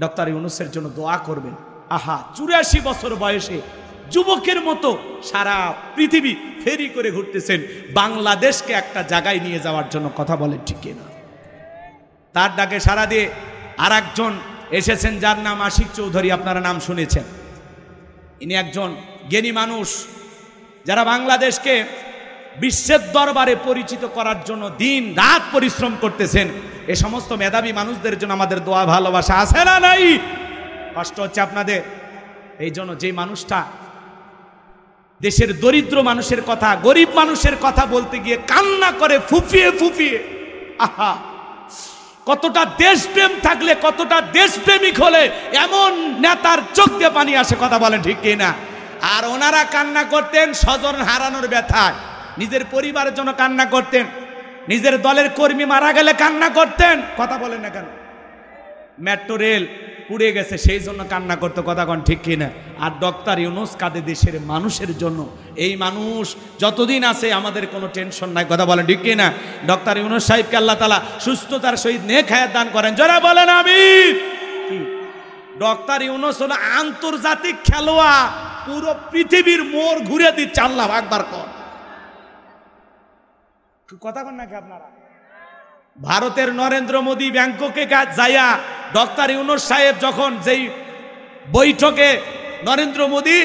Doctor ইউনূসের জন্য দোয়া করবেন। আহা, 84 বছর বয়সে যুবকের মতো সারা পৃথিবী ফেরি করে ঘুরতেছেন বাংলাদেশকে একটা জায়গায় নিয়ে যাওয়ার জন্য। কথা বলেন ঠিক কিনা? তার ডাকে সাড়া দিয়ে আর একজন এসেছেন যার নাম আশিক চৌধুরী, আপনারা নাম শুনেছেন। ইনি একজন জ্ঞানী মানুষ, যারা বাংলাদেশকে বিশ্বের দরবারে পরিচিত করার জন্য দিন রাত পরিশ্রম করতেছেন। এ সমস্ত মেধাবী মানুষদের জন্য আমাদের দোয়া ভালোবাসা আছে না নাই? কষ্ট হচ্ছে আপনাদের। এই জন্য যে মানুষটা দেশের দরিদ্র মানুষের কথা, গরিব মানুষের কথা বলতে গিয়ে কান্না করে ফুফিয়ে ফুফিয়ে, আহা, কতটা দেশপ্রেম থাকলে, কতটা দেশপ্রেমিক হলে এমন নেতার চোখ দিয়ে পানি আসে। কথা বলেন ঠিক কিনা? আর ওনারা কান্না করতেন স্বজন হারানোর ব্যথায়, নিজের পরিবারের জন্য কান্না করতেন, নিজের দলের কর্মী মারা গেলে কান্না করতেন। কথা বলেন না কেন? মেট্রো রেল পুড়ে গেছে সেই জন্য কান্না করতে। কথা কন ঠিক কিনা? আর ডক্টর ইউনূস কাঁদে দেশের মানুষের জন্য। এই মানুষ যতদিন আছে আমাদের কোনো টেনশন নাই। কথা বলেন ঠিক কিনা? ডক্টর ইউনূস সাহেবকে আল্লাহ তাআলা সুস্থতার সহিত নেক হায়াত দান করেন। যারা বলেন আমিন। ডক্টর ইউনূস হলো আন্তর্জাতিক খেলোয়াড়, পুরো পৃথিবীর মোড় ঘুরে দিচ্ছে। আল্লাহু আকবার কর। কথা কন নাকি আপনারা? ভারতের নরেন্দ্র মোদী ব্যাংককে যাইয়া ডক্টর ইউনূস সাহেব যখন যেই বৈঠকে নরেন্দ্র মোদী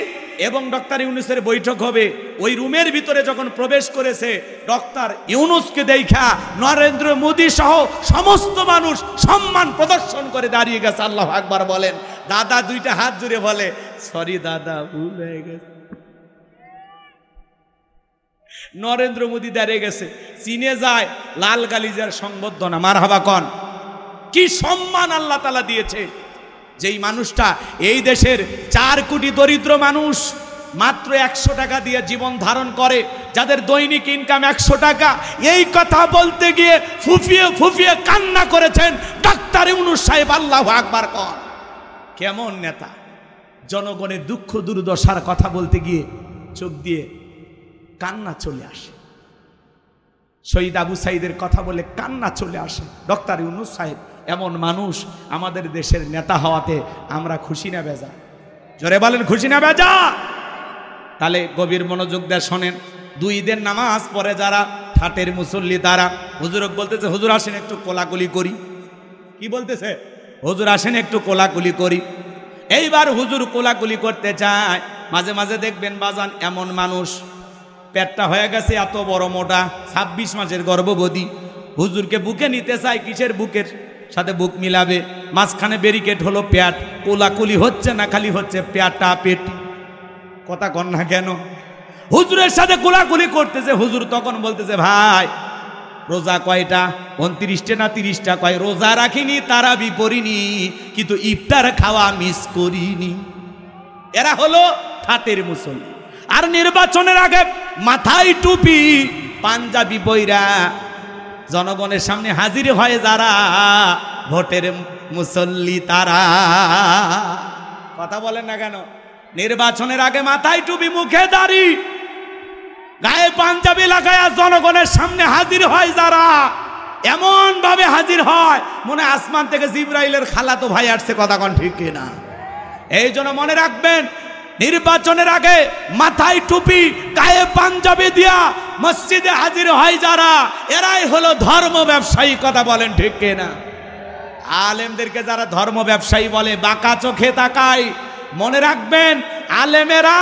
এবং ডক্টর ইউনূসের বৈঠক হবে, ওই রুমের ভিতরে যখন প্রবেশ করেছে, ডক্টর ইউনূসকে দেখা নরেন্দ্র মোদী সহ সমস্ত মানুষ সম্মান প্রদর্শন করে দাঁড়িয়ে গেছে। আল্লাহু আকবার বলেন। দাদা দুইটা হাত জুড়ে বলে, সরি দাদা, ভুল হয়ে গেছে। নরেন্দ্র মোদী দাঁড়িয়ে গেছে, চীনে যায় লাল গালিজার সংবর্ধনা। মারহাবা কন। কি সম্মান আল্লাহ তাআলা দিয়েছে। যেই মানুষটা এই দেশের 4 কোটি দরিদ্র মানুষ মাত্র 100 টাকা দিয়ে জীবন ধারণ করে, যাদের দৈনিক ইনকাম 100 টাকা, এই কথা বলতে গিয়ে ফুফিয়ে ফুফিয়ে কান্না করেছেন ডক্টর ইউনূস সাহেব। আল্লাহু আকবার কন। কেমন নেতা! জনগণের দুঃখ দুর্দশার কথা বলতে গিয়ে চোখ দিয়ে কান্না চলে আসে। শহীদ আবু সাইদের কথা বলে কান্না চলে আসে। ডক্টর ইউনূস সাহেব এমন মানুষ, আমাদের দেশের নেতা হওয়াতে আমরা খুশি না বেজা? জোরে বলেন, খুশি না বেজা? তাহলে গভীর মনোযোগ দিয়ে শোনেন। 2 ঈদের নামাজ পড়ে যারা ঠাটের মুসল্লি, তারা হুজুরক বলতেছে, হুজুর আসেন একটু কোলাকুলি করি। কি বলতেছে? হুজুর আসেন একটু কোলাকুলি করি। এইবার হুজুর কোলাকুলি করতে চায়। মাঝে মাঝে দেখবেন বাজান এমন মানুষ পেটটা হয়ে গেছে এত বড় মোটা, 26 মাসের গর্ভবতী, হুজুরকে বুকে নিতে চায়। কিসের বুকের সাথে বুক মিলাবে? মাঝখানে ব্যারিকেড হলো পেট। কোলাকুলি হচ্ছে না, খালি হচ্ছে পেটা পেটি। কথা কন না কেন? হুজুরের সাথে কোলাকুলি করতেছে। হুজুর তখন বলতেছে, ভাই রোজা কয়টা? 29টা না 30টা? কয় রোজা রাখিনি, তারাবি পড়িনি, কিন্তু ইফতার খাওয়া মিস করিনি। এরা হলো ঠাটের মুসল্লি। আর নির্বাচনের আগে মাথায় টুপি, পাঞ্জাবি বইরা জনগণের সামনে হাজির হয় যারা ভোটের মুসল্লি, তারা। কথা বলেন না কেন? নির্বাচনের আগে মাথায় টুপি, মুখে দাড়ি, গায়ে পাঞ্জাবি লাগায়া জনগণের সামনে হাজির হয় যারা, এমন ভাবে হাজির হয় মনে আসমান থেকে জিবরাইলের খালাতো ভাই আসছে। কথা কন ঠিক কিনা? এই জন্য মনে রাখবেন, নির্বাচনের আগে মাথায় টুপি, গায়ে পাঞ্জাবি দিয়া মসজিদে হাজির হয় যারা, এরাই হলো ধর্ম ব্যবসায়ী। কথা বলেন ঠিক কিনা? আলেমদেরকে যারা ধর্ম ব্যবসায়ী বলে, বাঁকা চোখে তাকায়। মনে রাখবেন, আলেমেরা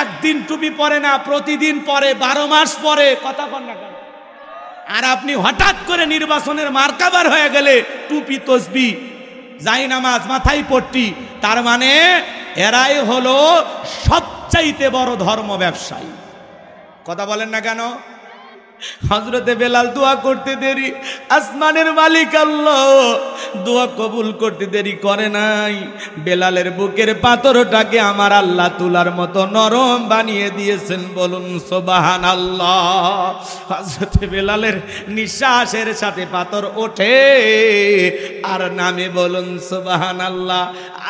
একদিন টুপি পরে না, প্রতিদিন পরে, 12 মাস পরে। কথা কন না কেন? আর আপনি হঠাৎ করে নির্বাচনের মার্কাবার হয়ে গেলে টুপি, তসবি, যাই নামাজ, মাথায় পট্টি, তার মানে এরাই হলো সবচাইতে বড় ধর্ম ব্যবসায়ী। কথা বলেন না কেন? হযরতে বেলাল দোয়া করতে দেরি, আসমানের মালিক আল্লাহ দোয়া কবুল করতে দেরি করে নাই। বেলালের বুকের পাথরটাকে আমার আল্লাহ তুলার মতো নরম বানিয়ে দিয়েছেন। বলুন সুবহানাল্লাহ। হযরতে বেলালের নিঃশ্বাসের সাথে পাথর ওঠে আর নামে। বলুন সুবহানাল্লাহ।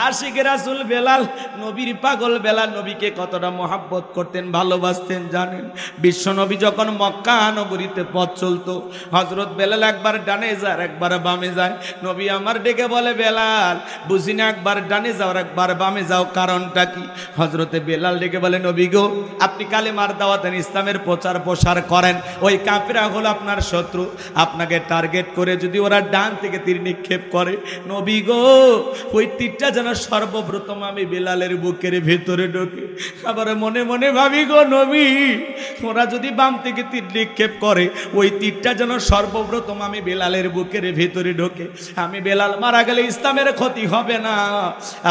আশিকে রাসূল বেলাল, নবীর পাগল বেলাল, নবীকে কতটা মহব্বত করতেন, ভালোবাসতেন জানেন? বিশ্ব নবী যখন মক্কা নগরীতে পথ চলতো। হযরত বেলাল একবার ডানে যায় আর একবার বামে যায়। নবী আমার ডেকে বলে, বেলাল বুঝি না, একবার ডানে যাও আর একবার বামে যাও, কারণটা কি? হযরতে বেলাল ডেকে বলে, নবী গো, আপনি কালেমার দাওয়াত দেন, ইসলামের প্রচার প্রসার করেন, ওই কাফেররা হলো আপনার শত্রু, আপনাকে টার্গেট করে যদি ওরা ডান থেকে তীর নিক্ষেপ করে, নবী গো ওই তীরটা যেন সর্বপ্রথম আমি বেলালের বুকের ভেতরে ঢোকে। আবার মনে মনে ভাবি, গো নবী, ওরা যদি বাম থেকে তীর নিক্ষেপ করে, ওই তীরটা যেন সর্বপ্রথম আমি বেলালের বুকের ভেতরে ঢোকে। আমি বেলাল মারা গেলে ইসলামের ক্ষতি হবে না,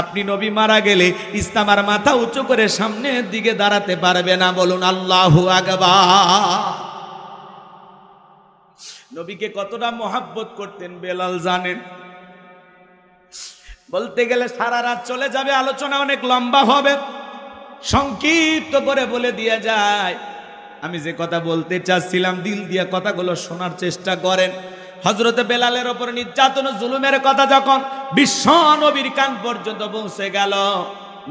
আপনি নবী মারা গেলে ইসলাম আর মাথা উঁচু করে সামনের দিকে দাঁড়াতে পারবে না। বলুন আল্লাহু আকবার। নবীকে কতটা মহাব্বত করতেন বেলাল জানেন? বলতে গেলে সারা রাত চলে যাবে, আলোচনা অনেক লম্বা হবে, সংক্ষিপ্ত করে বলে দিয়ে যায়। আমি যে কথা বলতে চাচ্ছিলাম, দিল দিয়ে কথাগুলো শোনার চেষ্টা করেন। হযরতে বেলালের ওপর নির্যাতন জুলুমের কথা যখন বিশ্ব নবীর কান পর্যন্ত পৌঁছে গেল,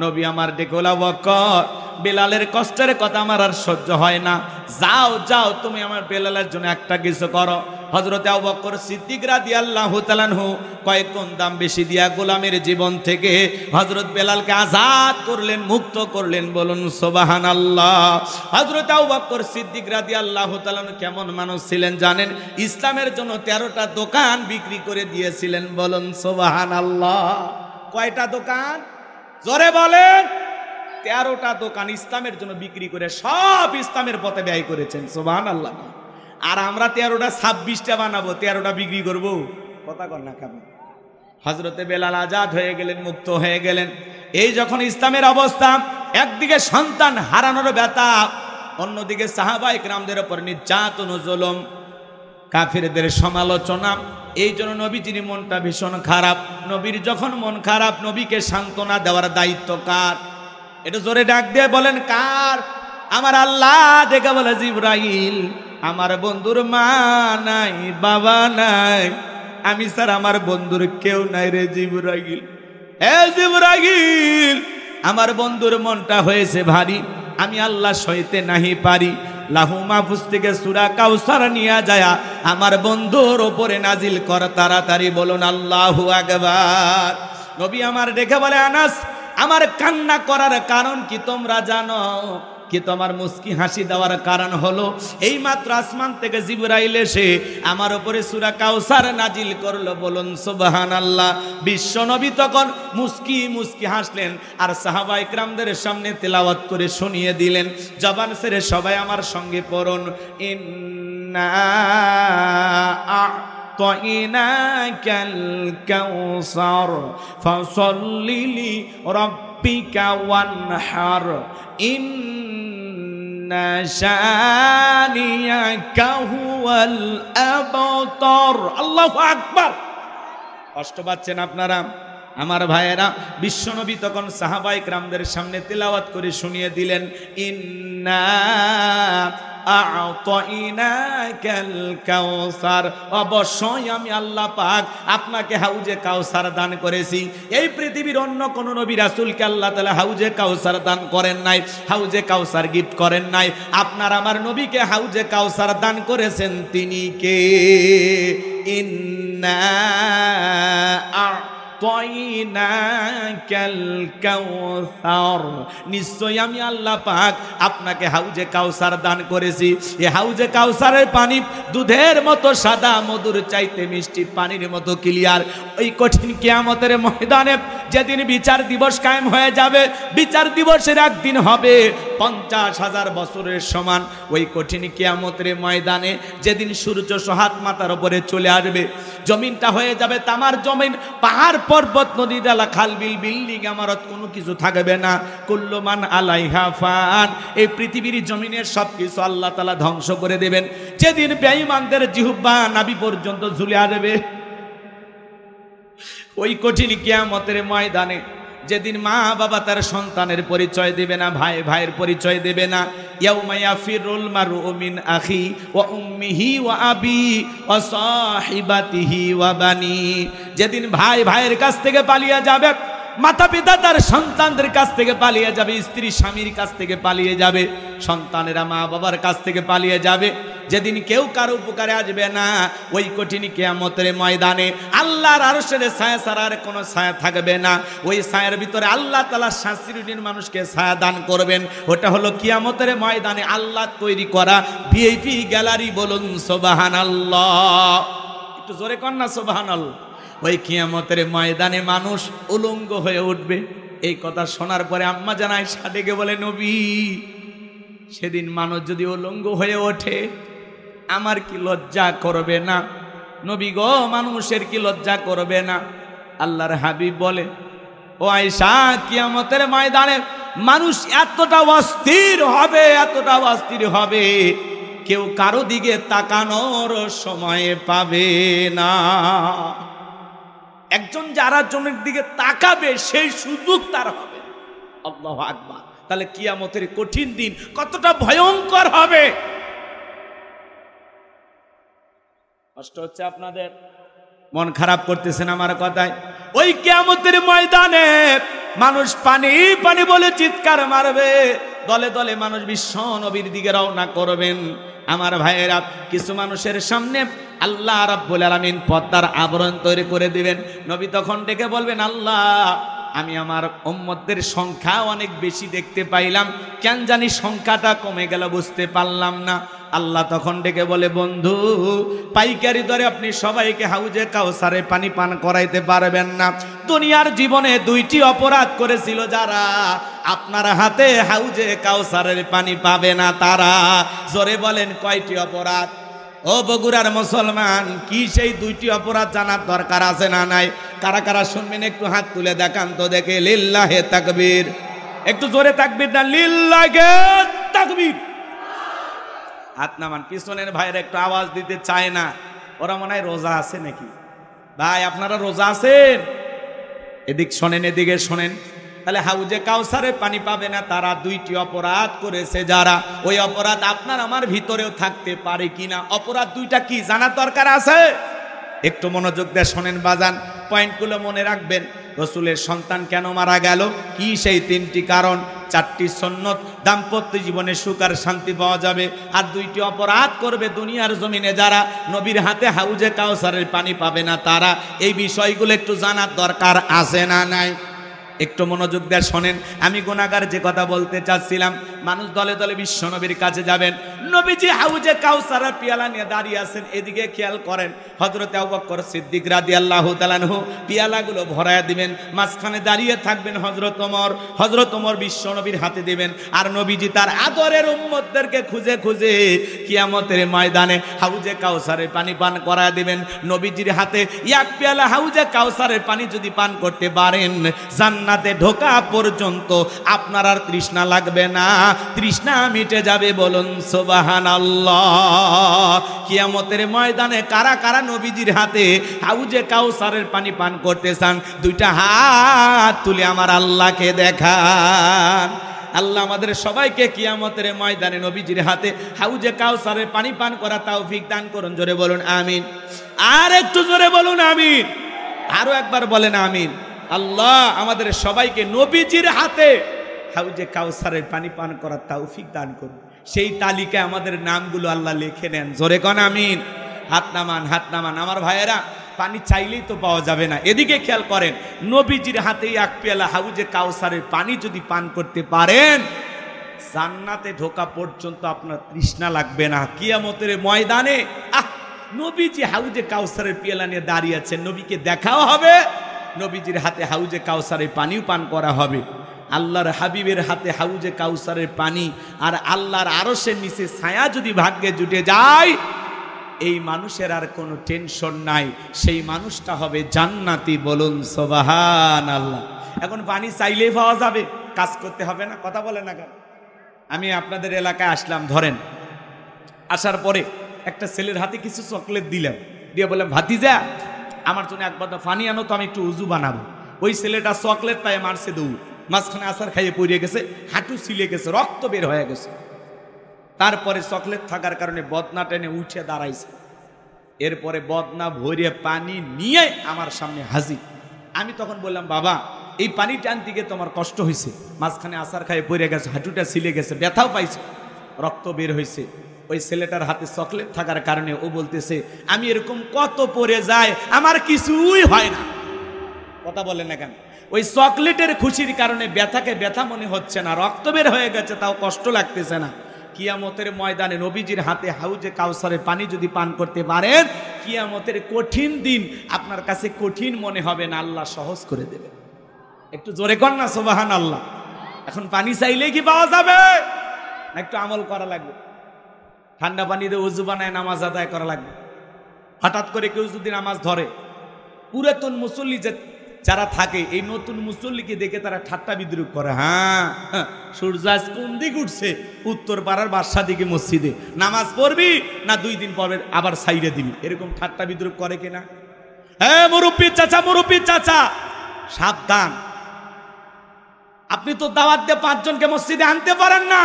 নবী আমার ডেকে বলল, আবু বকর, বেলালের কষ্টের কথা আমার আর সহ্য হয় না, যাও যাও তুমি আমার বেলালের জন্য একটা কিছু করো। হযরতে আবু বকর সিদ্দিক রাদিয়াল্লাহু তাআলা আনহু কয়েক গুণ দাম বেশি দিয়া গোলামের জীবন থেকে হযরত বেলালকে আজাদ করলেন, মুক্ত করলেন। বলুন সুবহানাল্লাহ। হযরতে আবু বকর সিদ্দিক রাদিয়াল্লাহু তাআলা আনহু কেমন মানুষ ছিলেন জানেন? ইসলামের জন্য 13টা দোকান বিক্রি করে দিয়েছিলেন। বলুন সুবহানাল্লাহ। কয়টা দোকান? জোরে বলেন। 13টা দোকান ইসলামের জন্য বিক্রি করে সব ইসলামের পথে ব্যয় করেছেন। সুবহানাল্লাহ। আর আমরা 13টা 26টা বানাবো, 13টা বিক্রি করবো, কথা কর না কেমন? হযরতে বেলাল আজাদ হয়ে গেলেন, মুক্ত হয়ে গেলেন। এই যখন ইসলামের অবস্থা, একদিকে সন্তান হারানোর ব্যথা, অন্যদিকে সাহাবায়ে কেরামদের উপর নির্যাতন ও জুলুম, কাফিরদের সমালোচনা। এই জন্য নবীজির মনটা ভীষণ খারাপ। নবীর যখন মন খারাপ, নবীকে সান্ত্বনা দেওয়ার দায়িত্ব কার? এটা জোরে ডাক দিয়ে বলেন, কার? আমার আল্লাহ ডেকে বলে, জিবরাইল, আমার বন্ধুর মা নাই, বাবা নাই, আমি স্যার আমার বন্ধুর কেউ নাই রে জিবরাইল। এ জিবরাইল, আমার বন্ধুর মনটা হয়েছে ভারী, আমি আল্লাহ সইতে নাহি পারি। লাহু মাহফুজ থেকে সূরা কাউসার নিয়ে যায় আমার বন্ধুর ওপরে নাজিল কর তাড়াতাড়ি। বলুন আল্লাহু আকবার। নবী আমার ডেকে বলে, আনাস, আমার কান্না করার কারণ কি তোমরা জানো? কি তোমার মুস্কি হাসি দেওয়ার কারণ হলো এই মাত্র আসমান থেকে জিবরাইল এসে আমার উপরে সূরা কাউসার নাজিল করলো। বলুন সুবহানাল্লাহ। বিশ্ব নবী তখন মুস্কি মুস্কি হাসলেন আর সাহাবায়ে কেরামদের সামনে তেলাওয়াত করে শুনিয়ে দিলেন। জবান ছেড়ে সবাই আমার সঙ্গে পড়ুন, ইন্না আ'তাইনাকাল কাউসার ফাসাল্লি লিরাব্বিকা ওয়ানহার ইন্না শানিয়াকা হুয়াল আবতার। আল্লাহু আকবার। কষ্ট পাচ্ছেন আপনারা আমার ভাইয়েরা? বিশ্বনবী তখন সাহাবায়ে কেরামদের সামনে তেলাওয়াত করে শুনিয়ে দিলেন, ইন্না আ'তাইনাকাল কাউসার, অবশ্যই আমি আল্লাহ পাক আপনাকে হাউজে কাউসার দান করেছি। এই পৃথিবীর অন্য কোন নবী রাসূলকে আল্লাহ তাআলা হাউজে কাউসার দান করেন নাই, হাউজে কাউসার গিফট করেন নাই। আপনার আমার নবীকে হাউজে কাউসার দান করেছেন তিনি কে? ইন্না আ'তাইনাকাল কাউসার, নিশ্চয় আমি আল্লাহ পাক আপনাকে হাউজে কাউসার দান করেছি। এই হাউজে কাউসারের পানি দুধের মতো সাদা, মধুর চাইতে মিষ্টি, পানির মতো ক্লিয়ার। ওই কঠিন কিয়ামতের ময়দানে যেদিন বিচার দিবস কায়েম হয়ে যাবে, বিচার দিবসের একদিন হবে 50,000 বছরের সমান। ওই কঠিন কিয়ামতের ময়দানে যেদিন সূর্য সোহাত মাথার উপরে চলে আসবে, জমিনটা হয়ে যাবে তামার জমিন, পাহাড় পর্বত নদী ডালা খাল বিল বিল্ডিং ইমারত কোনো কিছু থাকবে না। কুল্লু মান আলাইহা ফান, এই পৃথিবীর জমিনের সবকিছু আল্লাহ তাআলা ধ্বংস করে দেবেন। যেদিন বেঈমানদের জিহ্বা নাভি পর্যন্ত ঝুলে আসবে, ওই কঠিন কিয়ামতের ময়দানে যেদিন মা বাবা তার সন্তানের পরিচয় দেবে না, ভাই ভাইয়ের পরিচয় দেবে না। ইয়াউমা ইয়াফিরুল মারউ মিন আখি ওয়া উম্মিহি ওয়া আবি ওয়া সাহিবাতিহি ওয়া বানি, যেদিন ভাই ভাইয়ের কাছ থেকে পালিয়ে যাবে, মাতা পিতা তার সন্তানদের কাছ থেকে পালিয়ে যাবে, স্ত্রী স্বামীর কাছ থেকে পালিয়ে যাবে, সন্তানেরা মা বাবার কাছ থেকে পালিয়ে যাবে। যেদিন কেউ কারো উপকারে আসবে না, ওই কঠিন কিয়ামতের ময়দানে আল্লাহর আরশের ছায়া ছাড়া আর কোনো ছায়া থাকবে না। ওই ছায়ার ভিতরে আল্লাহ তাআলা 7 শ্রেণীর মানুষকে ছায়া দান করবেন। ওটা হলো কিয়ামতের ময়দানে আল্লাহ তৈরি করা ভিআইপি গ্যালারি। বলুন সুবহানাল্লাহ, একটু জোরে কর না সুবহানাল্লাহ। ওই কিয়ামতের ময়দানে মানুষ উলঙ্গ হয়ে উঠবে। এই কথা শোনার পরে আম্মা জান আয়েশা ডেকে বলে, নবী, সেদিন মানুষ যদি উলঙ্গ হয়ে ওঠে আমার কি লজ্জা করবে না? নবী গো, মানুষের কি লজ্জা করবে না? আল্লাহর হাবিব বলে, ও আয়েশা, কিয়ামতের ময়দানে মানুষ এতটা অস্থির হবে, এতটা অস্থির হবে, কেউ কারো দিকে তাকানোর সময় পাবে না। একজন যারা জনের দিকে তাকাবে সেই সুযোগ তার হবে। আল্লাহু আকবার। তাহলে কিয়ামতের কঠিন দিন কতটা ভয়ঙ্কর হবে। কষ্ট হচ্ছে আপনাদের? মন খারাপ করতেছেন আমার কথায়? ওই কিয়ামতের ময়দানে মানুষ পানি পানি বলে চিৎকার মারবে, দলে দলে মানুষ বিশ্ব নবীর দিকে রওনা করবেন। আমার ভাইয়েরা, কিছু মানুষের সামনে আল্লাহ রাব্বুল আলামিন পর্দার আবরণ তৈরি করে দিবেন। নবী তখন ডেকে বলবেন, আল্লাহ, আমি আমার উম্মতদের সংখ্যা অনেক বেশি দেখতে পাইলাম, কেন জানি সংখ্যাটা কমে গেল, বুঝতে পারলাম না। আল্লাহ তখন ডেকে বলে, বন্ধু, পাইকারি দরে আপনি সবাইকে হাউজে কাউসারে পানি পান করাইতে পারবেন না। দুনিয়ার জীবনে 2টি অপরাধ করেছিল যারা, আপনার হাতে হাউজে কাউসারের পানি পাবে না তারা। জোরে বলেন, কয়টি অপরাধ? ও বগুড়ার মুসলমান, কি সেই 2টি অপরাধ জানার দরকার আছে না নাই? কারা কারা শুনবেন একটু হাত তুলে দেখান তো দেখে। লিল্লাহে তাকবীর। একটু জোরে তাকবীর না, লিল্লাহে তাকবীর। হাত নামান। পিছনের ভাইয়ের একটু আওয়াজ দিতে চায় না, ওরা মনে হয় রোজা আছে নাকি। ভাই, আপনারা রোজা আছেন? এদিক শোনেন, এদিকে শোনেন। তাহলে হাউজে কাউসারে পানি পাবে না তারা 2টি অপরাধ করেছে যারা। ওই অপরাধ আপনার আমার ভিতরেও থাকতে পারে কিনা, অপরাধ 2টা কি জানার দরকার আছে। একটু মনোযোগ দিয়ে শোনেন বাজান, পয়েন্টগুলো মনে রাখবেন। রসুলের সন্তান কেন মারা গেল, কি সেই 3টি কারণ, 4টি সুন্নত, দাম্পত্য জীবনে সুখ আর শান্তি পাওয়া যাবে। আর 2টি অপরাধ করবে দুনিয়ার জমিনে যারা, নবীর হাতে হাউজে কাউসারের পানি পাবে না তারা। এই বিষয়গুলো একটু জানার দরকার আছে না নাই? একটু মনোযোগ দিয়ে শোনেন। আমি গুনাহগার যে কথা বলতে চাচ্ছিলাম, মানুষ দলে দলে বিশ্ব নবীর কাছে যাবেন। নবীজি হাউজে কাউসারের পিয়ালা নিয়ে দাঁড়িয়ে আছেন, এদিকে খেয়াল করেন। হযরত আবু বকর সিদ্দিক রাদিয়াল্লাহু তাআলা আনহু পিয়ালাগুলো ভরায়া দিবেন, মাঝখানে দাঁড়িয়ে থাকবেন হযরত ওমর বিশ্ব নবীর হাতে দিবেন। আর নবীজি তার আদরের উম্মতদেরকে খুঁজে খুঁজে কিয়ামতের ময়দানে হাউজে কাউসারের পানি পান করায় দিবেন। নবীজির হাতে 1 পেয়ালা হাউজে কাউসারের পানি যদি পান করতে পারেন, জান্নাতে ঢোকা পর্যন্ত আপনার আর তৃষ্ণা লাগবে না, তৃষ্ণা মিটে যাবে। বলুন সুবহানাল্লাহ। কিয়ামতের ময়দানে কারা কারা নবীজির হাতে হাউজে কাউসারের পানি পান করতে চান? 2টা হাত তুলে আমার আল্লাহকে দেখান। আল্লাহ আমাদের সবাইকে কিয়ামতের ময়দানে নবীজির হাতে হাউজে কাউসারের পানি পান করা তৌফিক দান করুন। জোরে বলুন আমিন। আর একটু জোরে বলুন আমিন। আরো একবার বলেন আমিন। আল্লাহ আমাদের সবাইকে নবীজির হাতে হাউজে কাউসারের পানি পান করার তৌফিক দান করুন। সেই তালিকায় আমাদের নামগুলো আল্লাহ লিখে নেন। জোরে কোন আমিন। হাত নামান, হাত নামান। আমার ভাইয়েরা, পানি চাইলেই তো পাওয়া যাবে না। এদিকে খেয়াল করেন, নবীজির হাতেই 1 পেয়ালা হাউজে কাউসারের পানি যদি পান করতে পারেন, জান্নাতে ঢোকা পর্যন্ত আপনার তৃষ্ণা লাগবে না। কিয়ামতের ময়দানে নবীজি হাউজে কাউসারের পেয়ালা নিয়ে দাঁড়িয়ে আছেন, নবীকে দেখাও হবে, নবীজির হাতে হাউজে কাউসারের পানিও পান করা হবে। আল্লাহর হাবিবের হাতে হাউজে কাউসারের পানি আর আল্লাহর আরশের নিচে ছায়া যদি ভাগ্যে জুটে যায়, এই মানুষের আর কোনো টেনশন নাই, সেই মানুষটা হবে জান্নাতি। বলুন সুবহানাল্লাহ। এখন পানি চাইলেই পাওয়া যাবে, কাজ করতে হবে না। কথা বলে না কেন? আমি আপনাদের এলাকায় আসলাম, ধরেন আসার পরে একটা ছেলের হাতে কিছু চকলেট দিলাম, দিয়ে বললাম, ভাতিজা আমার জন্য 1 বোতল পানি আনো তো, আমি একটু উজু বানাবো। ওই ছেলেটা চকলেট পায়ে মারছে দৌড়, মাঝখানে আসার খাইয়ে পড়ে গেছে, হাঁটু ছিলে গেছে, রক্ত বের হয়ে গেছে। তারপরে চকলেট থাকার কারণে বদনা টেনে উঠে দাঁড়াইছে। এরপরে বদনা ভরে পানি নিয়ে আমার সামনে হাজির। আমি তখন বললাম, বাবা এই পানি টানতে গিয়ে তোমার কষ্ট হয়েছে, মাঝখানে আসার খাইয়ে পড়ে গেছে, হাঁটুটা ছিলে গেছে, ব্যথাও পাইছে। রক্ত বের হয়েছে। ওই ছেলেটার হাতে চকলেট থাকার কারণে ও বলতেছে আমি এরকম কত পড়ে যায় আমার কিছুই হয় না। কথা বলেন না কেন? ওই চকলেটের খুশির কারণে ব্যথাকে ব্যথা মনে হচ্ছে না, রক্ত বের হয়ে গেছে তাও কষ্ট লাগতেছে না। কিয়ামতের ময়দানে নবীজির হাতে হাউজে কাউসারের পানি যদি পান করতে পারেন, কিয়ামতের কঠিন দিন আপনার কাছে কঠিন মনে হবে না, আল্লাহ সহজ করে দেবে। একটু জোরে কর না সুবহানাল্লাহ। এখন পানি চাইলেই কি পাওয়া যাবে না? একটু আমল করা লাগবে। ঠান্ডা পানিতে ওযু বানায় নামাজ আদায় করা লাগবে। হঠাৎ করে কেউ যদি নামাজ ধরে, পুরাতন মুসল্লি যারা থাকে এই নতুন মুসল্লিকে দেখে তারা ঠাট্টা বিদ্রুপ করে। হ্যাঁ, সূর্য আজ কোন দিক উঠছে? উত্তর পাড়ার বাদশা দিকে মসজিদে নামাজ পড়বি না 2 দিন পরে আবার সাইরে দিবি, এরকম ঠাট্টা বিদ্রুপ করে কিনা? হ্যাঁ মুরব্বি চাচা, মুরব্বি চাচা সাবধান। আপনি তো দাওয়াত দিয়ে 5 জনকে মসজিদে আনতে পারেন না।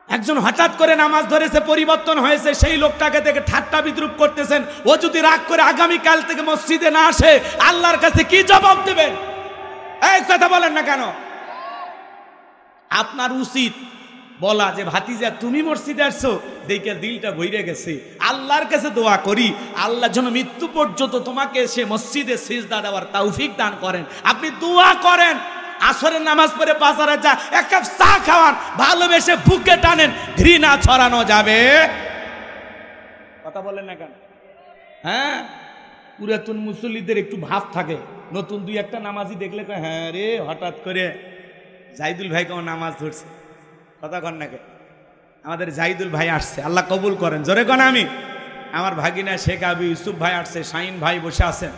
একজন হঠাৎ করে নামাজ ধরেছে, পরিবর্তন হয়েছে, সেই লোকটাকে দেখে ঠাট্টা বিদ্রুপ করতেছেন। ও যদি রাগ করে আগামী কাল থেকে মসজিদে না আসে আল্লাহর কাছে কি জবাব দেবেন? এই কথা বলেন না কেন? আপনার উচিত বলা যে ভাতিজা তুমি মসজিদে আসছো দেখে দিলটা ভইরে গেছে, আল্লাহর কাছে দোয়া করি আল্লাহ যেন মৃত্যু পর্যন্ত তোমাকে সে মসজিদে সিজদা দেওয়ার তৌফিক দান করেন। আপনি দোয়া করেন, আসরের নামাজ পড়ে বাজারে যা এক কাপ চা খাওয়ান, ভালোবেসে বুকে টানেন, ঘৃণা ছড়ানো যাবে। কথা বলেন না কেন? হ্যাঁ, পুরাতন মুসল্লিদের একটু ভাব থাকে, নতুন 2-1টা নামাজি দেখলে হ্যাঁ রে হঠাৎ করে জাহিদুল ভাই কেমন নামাজ ধরছে। কথা কন না কেন? আমাদের জাহিদুল ভাই আসছে, আল্লাহ কবুল করেন। জোরে কন আমি। আমার ভাগিনা শেখ আবু ইউসুফ ভাই আসছে, শাহিন ভাই বসে আছেন,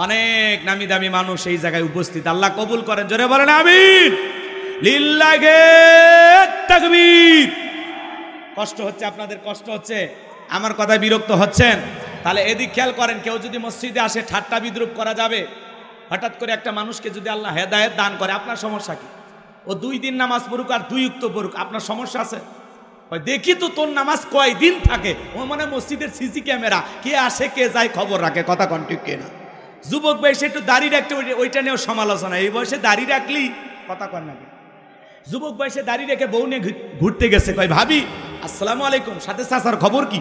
অনেক নামি দামি মানুষ এই জায়গায় উপস্থিত, আল্লাহ কবুল করেন। জোরে বলেন আমিন। লিল্লাহি তাকবীর। কষ্ট হচ্ছে আপনাদের, কষ্ট হচ্ছে, আমার কথায় বিরক্ত হচ্ছেন? তাহলে এদিক খেয়াল করেন, কেউ যদি মসজিদে আসে ঠাট্টা বিদ্রুপ করা যাবে? হঠাৎ করে একটা মানুষকে যদি আল্লাহ হেদায়েত দান করে, আপনার সমস্যা কি? ও 2 দিন নামাজ পড়ুক আর 2 ওয়াক্ত পড়ুক, আপনার সমস্যা আছে? দেখি তো তোর নামাজ কয়দিন থাকে। ও মানে মসজিদের সিসি ক্যামেরা, কে আসে কে যায় খবর রাখে। কথা কন ঠিক কিনা? যুবক বয়সে একটু দাড়ি রাখতে, ওইটা নিয়েও সমালোচনা। এই বয়সে দাড়ি রাখলি, কথা কন না? যুবক বয়সে দাড়ি রেখে বউ নিয়ে ঘুরতে গেছে, কয় ভাবি আসসালামু আলাইকুম, সাথে চাচার খবর কি?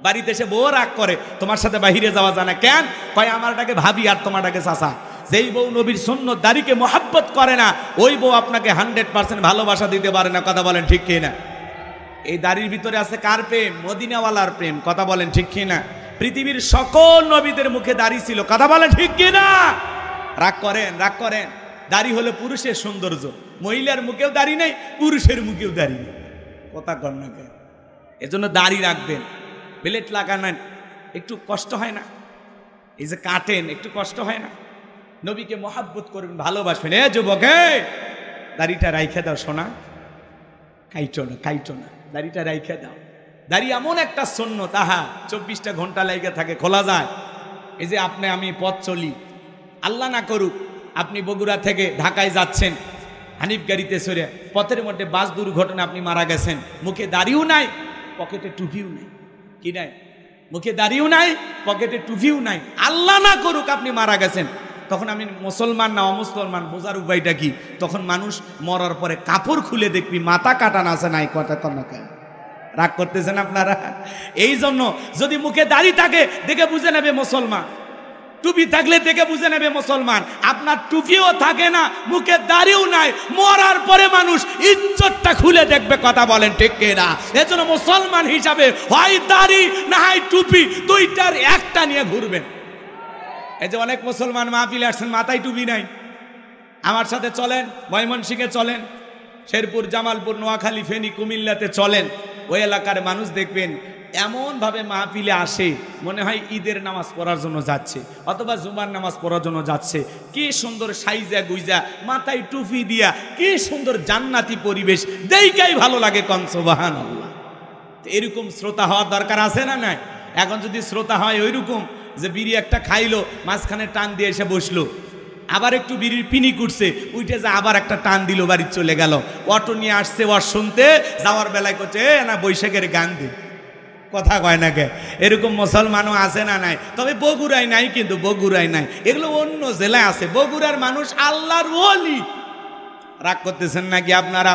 বাড়িতে এসে বউ রাগ করে, তোমার সাথে বাহিরে যাওয়া যায় না কেন? কয় আমারটাকে ভাবি আর তোমারটাকে চাচা। যেই বউ নবীর সুন্নত দাড়িকে মহাব্বত করে না, ওই বউ আপনাকে 100% ভালোবাসা দিতে পারে না। কথা বলেন ঠিক কিনা? এই দাড়ির ভিতরে আছে কার প্রেম? মদিনাওয়ালার প্রেম। কথা বলেন ঠিক কিনা? পৃথিবীর সকল নবীদের মুখে দাড়ি ছিল। কথা বলেন ঠিক কিনা? রাগ করেন, রাগ করেন। দাড়ি হলো পুরুষের সৌন্দর্য, মহিলার মুখেও দাড়ি নেই, পুরুষের মুখেও দাড়ি নেই। কথা কর না কেন? এজন্য দাড়ি রাখবেন, বেলেট লাগানেন, একটু কষ্ট হয় না? এই যে কাটেন, একটু কষ্ট হয় না? নবীকে মহাব্বত করবেন, ভালোবাসবেন। এ যুবক, দাড়িটা রাইখে দাও সোনা, কাইটো না, কাইটো না, দাড়িটা রাইখে দাও। দাড়ি এমন একটা সুন্নত, আহা 24টা ঘন্টা লাইগে থাকে, খোলা যায়। এই যে আপনি আমি পথ চলি, আল্লাহ না করুক আপনি বগুড়া থেকে ঢাকায় যাচ্ছেন হানিফ গাড়িতে চড়ে, পথের মধ্যে বাস দুর্ঘটনা, আপনি মারা গেছেন, মুখে দাড়িও নাই, পকেটে টুপিও নাই। কি নাই? মুখে দাড়িও নাই, পকেটে টুপিও নাই। আল্লাহ না করুক আপনি মারা গেছেন, তখন আমি মুসলমান না অমুসলমান বোঝার উপায়টা কি? তখন মানুষ মরার পরে কাপড় খুলে দেখবি মাথা কাটান আছে নাই। কথা কন্যা কেন? রাগ করতেছেন আপনারা? এই জন্য যদি মুখে দাড়ি থাকে দেখে বুঝে নেবে মুসলমান, টুপি থাকলে দেখে বুঝে নেবে মুসলমান। আপনার টুপিও থাকে না, মুখে দাড়িও নাই, মরার পরে মানুষ ইজ্জতটা খুলে দেখবে। কথা বলেন ঠিক কিনা? এজন্য মুসলমান হিসাবে হয় দাড়ি না হয় টুপি, দুইটার একটা নিয়ে ঘুরবেন। এই যে অনেক মুসলমান মাহফিলে আসছেন মাথায় টুপি নাই, আমার সাথে চলেন, ময়মনসিংহে চলেন, শেরপুর, জামালপুর, নোয়াখালী, ফেনী, কুমিল্লাতে চলেন, ওই এলাকার মানুষ দেখবেন এমনভাবে মাহফিলে আসে মনে হয় ঈদের নামাজ পড়ার জন্য যাচ্ছে অথবা জুমার নামাজ পড়ার জন্য যাচ্ছে। কি সুন্দর সাইজা গুইজা, মাথায় টুপি দিয়া, কি সুন্দর জান্নাতি পরিবেশ, দেখাই ভালো লাগে। কন সুবহানাল্লাহ। এরকম শ্রোতা হওয়ার দরকার আছে না নাই? এখন যদি শ্রোতা হয় ওইরকম যে বিড়ি একটা খাইলো, মাঝখানে টান দিয়ে এসে বসলো, আবার একটু বিড়ির পিনি কুটছে, উঠে যা আবার একটা টান দিল, বাড়ি চলে গেল। অটো নিয়ে আসছে, ওর শুনতে যাওয়ার বেলায় করছে না বৈশাখের গান দি। কথা কয় না কে? এরকম মুসলমানও আছে না নাই? তবে বগুড়ায় নাই, কিন্তু বগুড়ায় নাই, এগুলো অন্য জেলায় আছে। বগুড়ার মানুষ আল্লাহর ওলি। রাগ করতেছেন নাকি আপনারা?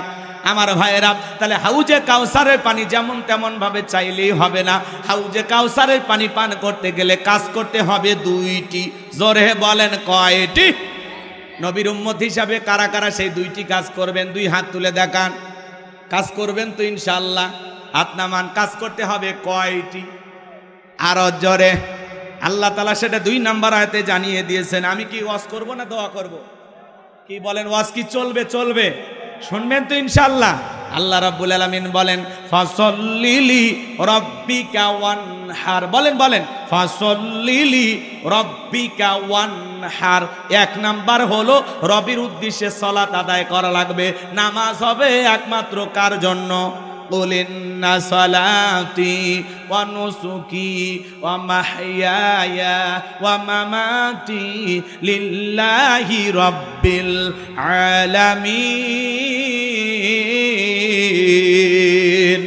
আমার ভাইয়েরা, তাহলে হাউজে কাউসারের পানি যেমন তেমন ভাবে চাইলেই হবে না। হাউজে কাউসারের পানি পান করতে গেলে কাজ করতে হবে দুইটি। জোরে বলেন কয়টি? নবীর উম্মত হিসাবে কারা কারা সেই দুইটি কাজ করবেন? দুই হাত তুলে দেখান। কাজ করবেন তো ইনশাআল্লাহ? হাত নামান। কাজ করতে হবে কয়টি? আরো জোরে। আল্লাহ তাআলা সেটা 2 নাম্বার আয়াতে জানিয়ে দিয়েছেন। আমি কি ওয়াজ করব না দোয়া করব? কি বলেন? ওয়াজ কি চলবে? চলবে। শুনবেন তো ইনশাআল্লাহ? আল্লাহ রাব্বুল আলামিন বলেন ফাসাল্লিলি রাব্বিকা ওয়ানহার। বলেন বলেন, ফাসাল্লিলি রাব্বিকা ওয়ানহার। 1 নাম্বার হলো রবের উদ্দেশ্যে সালাত আদায় করা লাগবে। নামাজ হবে একমাত্র কার জন্য? قل إن صلاتي ونسكي ومحياي ومماتي لله رب العالمين।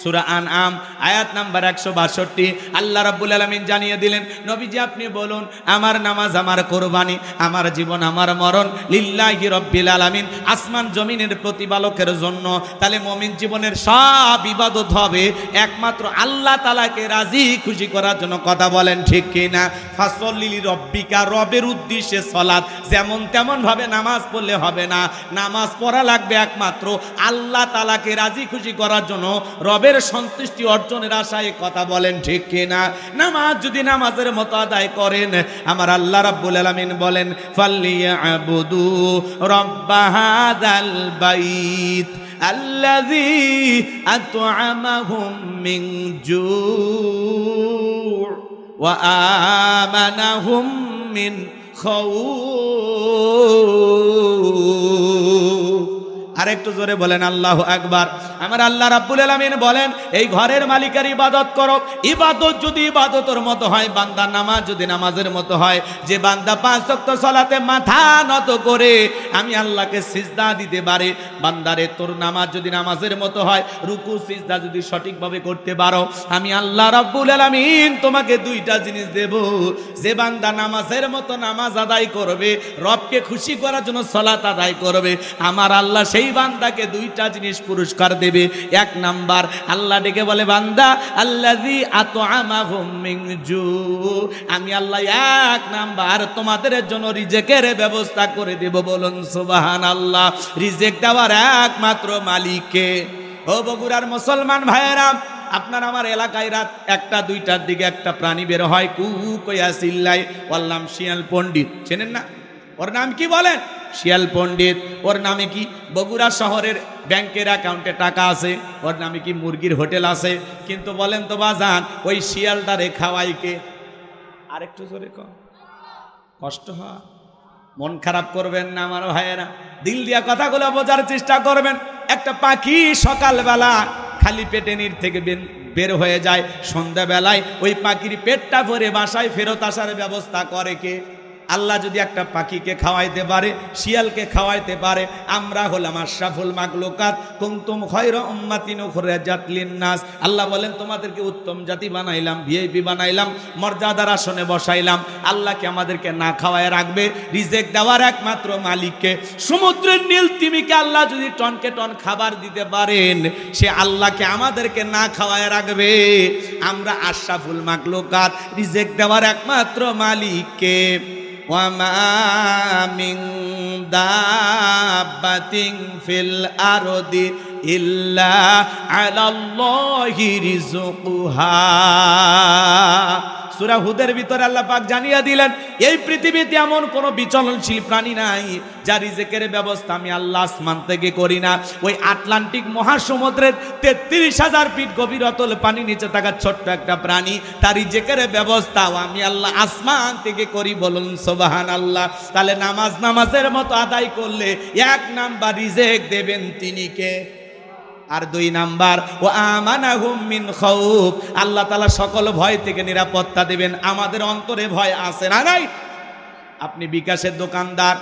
সূরা আনআম আয়াত নাম্বার 162। আল্লাহ রাব্বুল আলামিন জানিয়ে দিলেন, নবীজি আপনি বলুন, আমার নামাজ, আমার কোরবানি, আমার জীবন, আমার মরণ লিল্লাহি রাব্বিল আলামিন, আসমান জমিনের প্রতিপালকের জন্য। তাহলে মুমিন জীবনের সব ইবাদত হবে একমাত্র আল্লাহ তাআলাকে রাজি খুশি করার জন্য। কথা বলেন ঠিক কি না? ফাসল্লিলি রব্বিকা, রবের উদ্দেশ্যে সালাত। যেমন তেমন ভাবে নামাজ পড়লে হবে না। নামাজ পড়া লাগবে একমাত্র আল্লাহ তাআলাকে রাজি খুশি করার জন্য, রবের সন্তুষ্টি অর্জনের আশায়। কথা বলেন ঠিক কিনা? নামাজ যদি নামাজের মতো আদায় করেন, আমার আল্লাহ রাব্বুল আলামিন বলেন ফালিয়াবুদু রাব্ব হাযাল বাইত আল্লাযী আত'আমাহুম মিন জু' ওয়া আমানাহুম মিন খাউফ। আরেকটু জোরে বলেন আল্লাহু আকবার। আমার আল্লাহ রাব্বুল আলামিন বলেন, এই ঘরের মালিকের ইবাদত করো। ইবাদত যদি ইবাদতের মতো হয়, বান্দা নামাজ যদি নামাজের মতো হয়, যে বান্দা 5 ওয়াক্ত সালাতে মাথা নত করে আমি আল্লাহকে সিজদা দিতে পারে, বান্দারে তোর নামাজ যদি নামাজের মতো হয়, রুকু সিজদা যদি সঠিকভাবে করতে পারো, আমি আল্লাহ রাব্বুল আলামিন তোমাকে 2টা জিনিস দেব। যে বান্দা নামাজের মতো নামাজ আদায় করবে, রবকে খুশি করার জন্য সালাত আদায় করবে, আমার আল্লাহ সেই বান্দাকে 2টা জিনিস পুরস্কার দেবে। 1 নাম্বার, আল্লাহ ডেকে বলে, বান্দা আল্লাযী আত'আমাহুম মিন জু', আমি আল্লাহ 1 নাম্বার তোমাদের জন্য রিজেকের ব্যবস্থা করে দেব। বলুন সুবহানাল্লাহ। রিজেক দেওয়ার একমাত্র মালিক কে? ও বগুড়ার মুসলমান ভাইয়েরা, আপনার আমার এলাকায় রাত 1টা-2টার দিকে একটা প্রাণী বের হয়, কু কইয়া চিল্লায়। ওর নাম শিয়াল পণ্ডিত। চেনেন না? ওর নাম কি বলেন? শিয়াল পণ্ডিত। ওর নামে কি বগুড়া শহরের ব্যাংকের অ্যাকাউন্টে টাকা আছে, ওর নামে কি মুরগির হোটেল আছে। কিন্তু বলেন তো বাজান, ওই শিয়ালটারে খাওয়াই কে? আরেকটু জোরে কর, কষ্ট হয়। মন খারাপ করবেন না আমার ভাইয়েরা, দিল দিয়া কথাগুলো বোঝার চেষ্টা করবেন। একটা পাখি সকালবেলা খালি পেটে নির থেকে বের হয়ে যায়, সন্ধ্যাবেলায় ওই পাখির পেটটা ভরে বাসায় ফেরত আসার ব্যবস্থা করে কে? আল্লাহ যদি একটা পাখিকে খাওয়াইতে পারে, শিয়ালকে খাওয়াইতে পারে, আমরা হলাম আশরাফুল মাখলুকাত, কুনতুম খায়রা উম্মাতিন উখরিজাত লিন-নাস। আল্লাহ বলেন, তোমাদেরকে উত্তম জাতি বানাইলাম, ভিআইপি বানাইলাম, মর্যাদার আসনে বসাইলাম। আল্লাহকে আমাদেরকে না খাওয়ায় রাখবে? রিজেক দেওয়ার একমাত্র মালিককে। সমুদ্রের নীল তিমিকে আল্লাহ যদি টনকে টন খাবার দিতে পারেন, সে আল্লাহকে আমাদেরকে না খাওয়ায় রাখবে? আমরা আশরাফুল মাখলুকাত, রিজেক দেওয়ার একমাত্র মালিককে। ওয়ামা মিন দাব্বাতিন ফিল আরদি ইল্লা আলাল্লাহি রিজকুহা। সূরা হুদের ভিতরে আল্লাহ পাক জানিয়ে দিলেন, এই পৃথিবীতে এমন কোনো বিচলনশীল প্রাণী নাই যার রিজেকের ব্যবস্থা আমি আল্লাহ আসমান থেকে করি না। ওই আটলান্টিক মহাসমুদ্রের 33,000 ফিট গভীর অতল পানি নিচে থাকা ছোট্ট একটা প্রাণী, তার রিজেকের ব্যবস্থাও আমি আল্লাহ আসমান থেকে করি। বলুন সুবহানাল্লাহ। তাহলে নামাজ নামাজের মতো আদায় করলে 1 নাম্বার রিজেক দেবেন তিনি কে? আর 2 নাম্বার, ও আমানাহুম মিন খাউফ, আল্লাহ তাআলা সকল ভয় থেকে নিরাপত্তা দেবেন। আমাদের অন্তরে ভয় আছে না নাই? আপনি বিকাশের দোকানদার,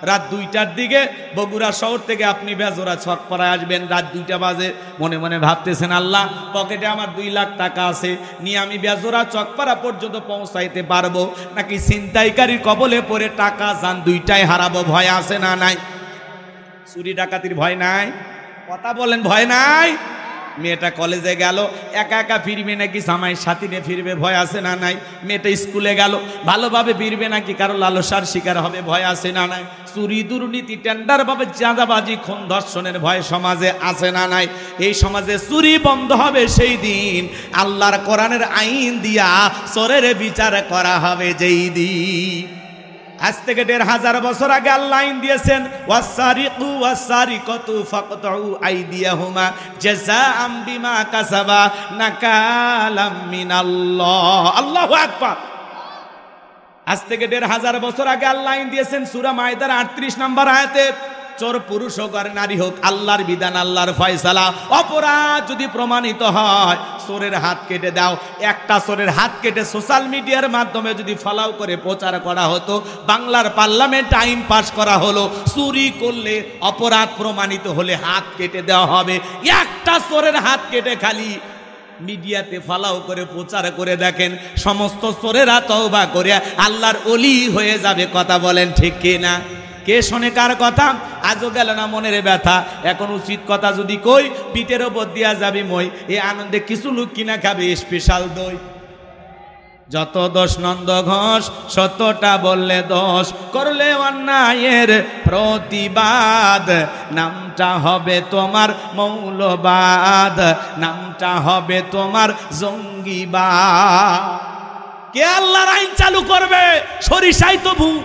রাত 2টার দিকে বগুড়া শহর থেকে আপনি বেজোরা ছকপাড়ায় আসবেন, রাত 2টা বাজে। মনে মনে ভাবতেছেন, আল্লাহ পকেটে আমার 2 লাখ টাকা আছে, নিয়ে আমি বেজোরা চকপাড়া পর্যন্ত পৌঁছাইতে পারবো নাকি ছিনতাইকারীর কবলে পড়ে টাকা জান 2টাই হারাবো? ভয় আছে না নাই? চুরি ডাকাতির ভয় নাই? কথা বলেন, ভয় নাই? মেয়েটা কলেজে গেল, একা একা ফিরবে নাকি জামাইয়ের সাথী নিয়ে ফিরবে, ভয় আছে না নাই? মেয়েটা স্কুলে গেল, ভালোভাবে ফিরবে নাকি কারো লালসার শিকার হবে, ভয় আছে না নাই? চুরি দুর্নীতি টেন্ডার ভাবে চাঁদাবাজি খুন ধর্ষণের ভয় সমাজে আছে না নাই? এই সমাজে চুরি বন্ধ হবে সেই দিন আল্লাহর কোরআনের আইন দিয়া চোরের বিচার করা হবে যেই দিন। আজ থেকে ১৫০০ বছর আগে আল্লাহ আইন দিয়েছেন, ওয়াসারিকু ওয়াসারিকাতু ফাকতাউ আইদিয়াহুমা জাযাআম বিমা কাসাবা নাকালাম মিনাল্লাহ। আল্লাহু আকবার। আজ থেকে ১৫০০ বছর আগে আল্লাহ আইন দিয়েছেন সূরা মাইদার ৩৮ নম্বর আয়াতে, চোর পুরুষ হোক আর নারী হোক, আল্লাহর বিধান, আল্লাহর ফয়সালা। অপরাধ যদি প্রমাণিত হয় চোরের হাত কেটে দাও। একটা চোরের হাত কেটে সোশ্যাল মিডিয়ার মাধ্যমে যদি ফলাও করে প্রচার করা হতো, বাংলার পার্লামেন্ট আইন পাশ করা হলো, চুরি করলে অপরাধ প্রমাণিত হলে হাত কেটে দেওয়া হবে। একটা চোরের হাত কেটে খালি মিডিয়াতে ফলাও করে প্রচার করে দেখেন, সমস্ত চোরেরা তওবা করে আল্লাহর ওলি হয়ে যাবে। কথা বলেন ঠিক কিনা? কে শোনে কার কথা? আজও গেল না মনের ব্যথা। এখন উচিত কথা যদি কই, পিঠের ওপর দিয়া যাবে মই। এই আনন্দে কিছু লোক কিনা খাবে স্পেশাল দই। যত দোষ নন্দ ঘোষ, সত্যটা বললে দোষ, করলে অন্যায়ের প্রতিবাদ, নামটা হবে তোমার মৌলবাদ, নামটা হবে তোমার জঙ্গিবাদ। কে আল্লাহর আইন চালু করবে? সরিষাই তো ভূত।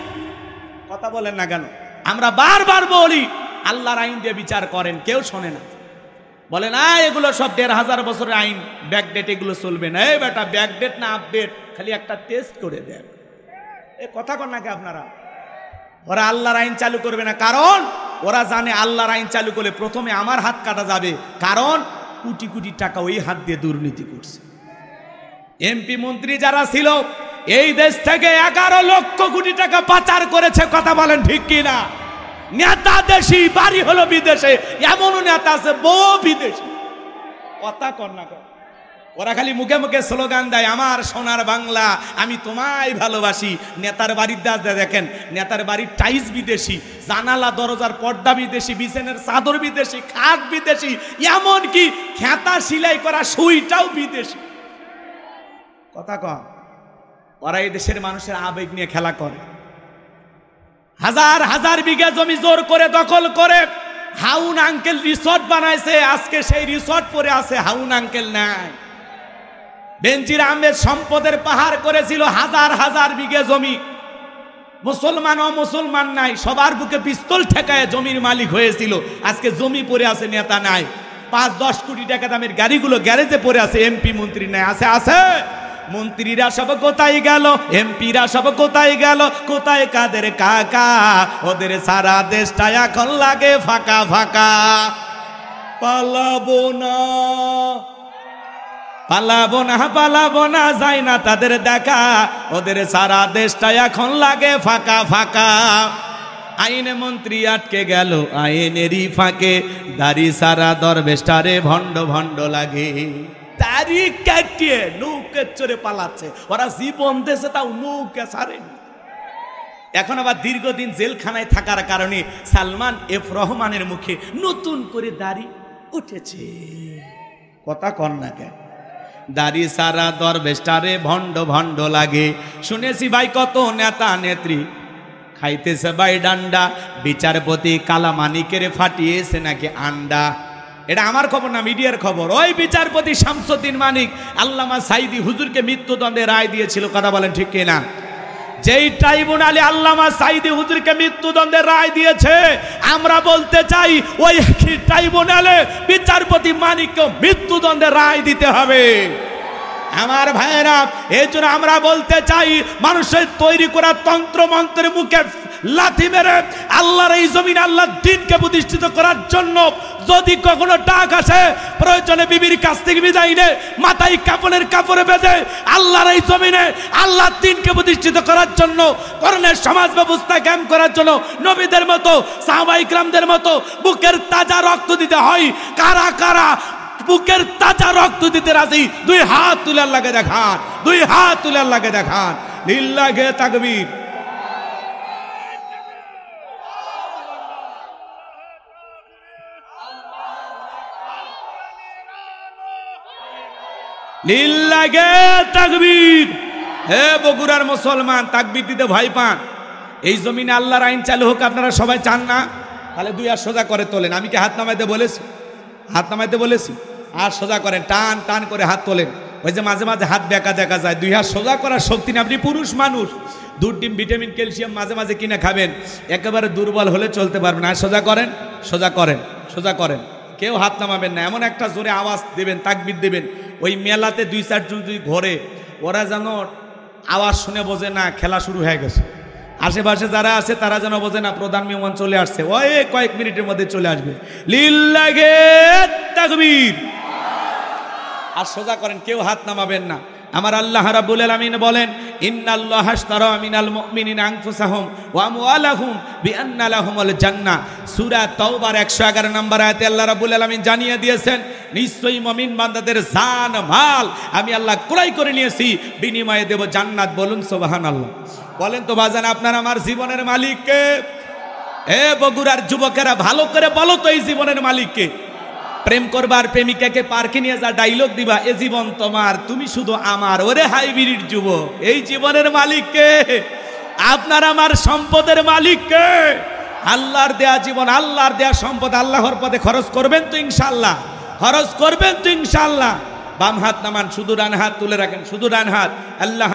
কথা বলেন না কেন? আমরা বারবার বলি আল্লাহর আইন দিয়ে বিচার করেন, কেউ শোনে না। বলে না এগুলো সব ১৫০০ বছরের আইন, ব্যাকডেট, এগুলো চলবে না। এই বেটা, ব্যাকডেট না আপডেট, খালি একটা টেস্ট করে দেন। এ কথা কর নাকি আপনারা? ওরা আল্লাহর আইন চালু করবে না, কারণ ওরা জানে আল্লাহর আইন চালু করলে প্রথমে আমার হাত কাটা যাবে, কারণ কোটি কোটি টাকা ওই হাত দিয়ে দুর্নীতি করছে। এমপি মন্ত্রী যারা ছিল এই দেশ থেকে ১১ লক্ষ কোটি টাকা পাচার করেছে। কথা বলেন ঠিক কিনা? নেতা দেশি, বাড়ি হলো বিদেশে, এমনও নেতা আছে বহু বিদেশি। কথা কর না কর? ওরা খালি মুখে মুখে স্লোগান দেয়, আমার সোনার বাংলা, আমি তোমায় ভালোবাসি। নেতার বাড়ির দেখেন, নেতার বাড়ির টাইলস বিদেশি, জানালা দরজার পর্দা বিদেশি, বিছানার চাদর বিদেশি, খাট বিদেশি, এমনকি খেতা সেলাই করা সুইটাও বিদেশি। কথা কর? ওরা এই দেশের মানুষের আবেগ নিয়ে খেলা করে। হাজার হাজার বিঘা জমি জোর করে দখল করে হাউন আঙ্কেল রিসর্ট বানাইছে। আজকে সেই রিসর্ট পরে আছে, হাউন আঙ্কেল নাই। বেনজির আহমেদ সম্পদের পাহাড় করেছিল, হাজার হাজার বিঘা জমি। মুসলমান ও মুসলমান নাই, সবার বুকে পিস্তল ঠেকায় জমির মালিক হয়েছিল। আজকে জমি পড়ে আছে, নেতা নাই। ৫-১০ কোটি টাকা দামের গাড়িগুলো গ্যারেজে পড়ে আছে, এমপি মন্ত্রী নাই। আছে আছে? মন্ত্রীরা সব কোথায় গেল? এমপিরা সব কোথায় গেল? কোথায় কাদের কাকা? ওদের সারা দেশটা এখন লাগে ফাঁকা ফাঁকা। পালাবো না, পালাবো না, পালাবো না, যায় না তাদের দেখা। ওদের সারা দেশটা এখন লাগে ফাঁকা ফাঁকা। আইনে মন্ত্রী আটকে গেল আইনেরই ফাঁকে, দাড়ি সারা দরবেশটারে ভণ্ড ভণ্ড লাগে। দাড়ি কাটিয়ে নৌকে চড়ে পালাচ্ছে ওরা, জীবন দেশে তাও নৌকে ছাড়েনি। এখন আবার দীর্ঘদিন জেলখানায় থাকার কারণে সালমান এফ রহমানের মুখে নতুন করে দাড়ি উঠেছে। কথা কন না কেন? দাড়ি সারা দরবেশটারে ভণ্ড ভণ্ড লাগে। শুনেছি ভাই কত নেতা নেত্রী খাইতেছে ভাই ডান্ডা, বিচারপতি কালামানিকের ফাটিয়েছে নাকি আন্ডা। এটা আমার খবর না, মিডিয়ার খবর। ওই বিচারপতি শামসুদ্দিন মানিক আল্লামা সাইদি হুজুরকে মৃত্যুদণ্ডে রায় দিয়েছিল। কথা বলেন ঠিক কিনা? যেই ট্রাইব্যুনালে আল্লামা সাইদি হুজুরকে মৃত্যুদণ্ডের রায় দিয়েছে, আমরা বলতে চাই ওই ট্রাইব্যুনালে বিচারপতি মানিককে মৃত্যুদণ্ডের রায় দিতে হবে। আমার ভাইয়েরা, এই জন্য আমরা বলতে চাই, মানুষের তৈরি করা তন্ত্র মন্ত্রের মুখে লাথি মেরে আল্লাহর এই জমিন, আল্লাহর দ্বীনকে প্রতিষ্ঠিত করার জন্য যদি কখনো ডাক আসে, প্রয়োজনে বিবির কাছ থেকে বিদায় নে, মাথায় কাপড়ের কাপড়ে বেঁধে আল্লাহর এই জমিনে আল্লাহর দ্বীনকে প্রতিষ্ঠিত করার জন্য, করণের সমাজ ব্যবস্থা কায়েম করার জন্য নবীদের মতো, সাহাবায়ে কিরামদের মতো বুকের তাজা রক্ত দিতে হয়। কারা কারা বুকের তাজা রক্ত দিতে রাজি? দুই হাত তুলে আল্লাহকে দেখান, দুই হাত তুলে আল্লাহকে দেখান। লিল্লাহি তাকবীর। লিল্লাহে তাকবীর। হে বগুড়ার মুসলমান, তাকবীর দিতে ভয় পান? এই জমিনে আল্লাহর আইন চালু হোক, আপনারা সবাই চান না? তাহলে দুই হাত সোজা করে তোলেন। আমি কি হাত নামাইতে বলেছি? হাত নামাইতে বলেছি? আর সোজা করেন, টান টান করে হাত তোলেন। ওই যে মাঝে মাঝে হাত বেঁকা দেখা যায়, দুই হাত সোজা করার শক্তি নেই। আপনি পুরুষ মানুষ, দুধ ডিম ভিটামিন ক্যালসিয়াম মাঝে মাঝে কিনে খাবেন, একেবারে দুর্বল হলে চলতে পারবেন। আর সোজা করেন, সোজা করেন, সোজা করেন। কেউ হাত নামাবেন না। এমন একটা জোরে আওয়াজ দেবেন, তাকবীর দেবেন, ওই মেলাতে দুই চারজন যদি ঘোরে, ওরা যেন আওয়াজ শুনে বোঝে না খেলা শুরু হয়ে গেছে। আশেপাশে যারা আছে তারা যেন বোঝে না প্রধান মেহমান চলে আসছে, ওই কয়েক মিনিটের মধ্যে চলে আসবে। লিল্লাহে তাকবীর। আর সোজা করেন, কেউ হাত নামাবেন না। আমার আল্লাহ রাব্বুল আলামিন বলেন, ইন্নাল্লাহা আশতারা মিনাল মুমিনিনা আনফুসাহুম ওয়া আমওয়ালাহুম বিআন্না লাহুমুল জান্নাহ। সূরা তাওবার 111 নম্বর আয়াতে আল্লাহ রাব্বুল আলামিন জানিয়ে দিয়েছেন, নিশ্চয়ই মুমিন বান্দাদের জান মাল আমি আল্লাহ ক্রয় করে নিয়েছি, বিনিময়ে দেব জান্নাত। বলুন সুবহানাল্লাহ। বলেন তো বাজান, আপনার আমার জীবনের মালিক কে? এ বগুড়ার যুবকেরা ভালো করে বলো তো, এই জীবনের মালিক কে? প্রেম করবার প্রেমিকাকে পার্কে নিয়ে যা ডায়লগ দিবা, এ জীবন তোমার, তুমি শুধু আমার। ওরে হাইব্রিড যুবক, এই জীবনের মালিক কে? আপনার আমার সম্পদের মালিক কে? আল্লাহর দেয়া জীবন, আল্লাহর দেয়া সম্পদ আল্লাহর পথে খরচ করবেন তো ইনশাআল্লাহ? খরচ করবেন তো ইনশাআল্লাহ? বাম হাত নামান, শুধু ডান হাত তুলে রাখেন, শুধু ডান হাত। আল্লাহ